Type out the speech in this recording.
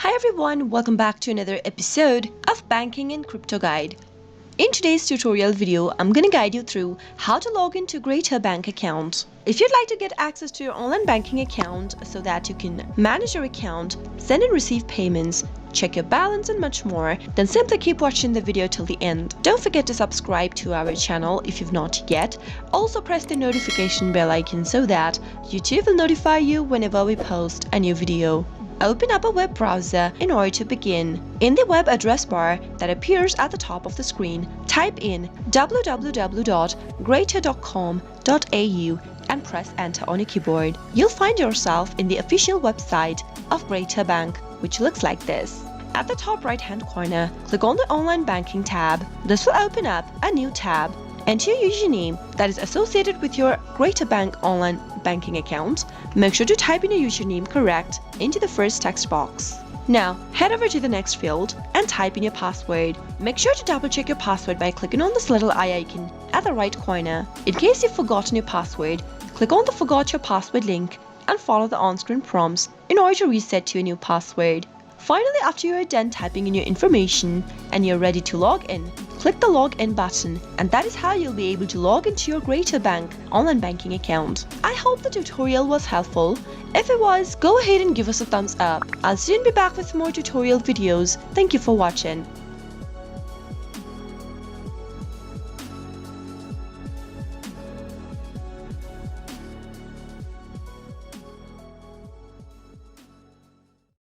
Hi everyone, welcome back to another episode of Banking and Crypto Guide. In today's tutorial video, I'm going to guide you through how to log into Greater Bank account. If you'd like to get access to your online banking account so that you can manage your account, send and receive payments, check your balance and much more, then simply keep watching the video till the end. Don't forget to subscribe to our channel if you've not yet. Also press the notification bell icon so that YouTube will notify you whenever we post a new video. Open up a web browser in order to begin. In the web address bar that appears at the top of the screen, type in www.greater.com.au and press enter on your keyboard. You'll find yourself in the official website of Greater Bank, which looks like this. At the top right-hand corner, click on the Online Banking tab. This will open up a new tab. Enter your username that is associated with your Greater Bank online banking account. Make sure to type in your username correct into the first text box. Now, head over to the next field and type in your password. Make sure to double check your password by clicking on this little eye icon at the right corner. In case you've forgotten your password, click on the Forgot Your Password link and follow the on-screen prompts in order to reset to a new password. Finally, after you are done typing in your information and you're ready to log in, click the login button, and that is how you'll be able to log into your Greater Bank online banking account. I hope the tutorial was helpful. If it was, go ahead and give us a thumbs up. I'll soon be back with more tutorial videos. Thank you for watching.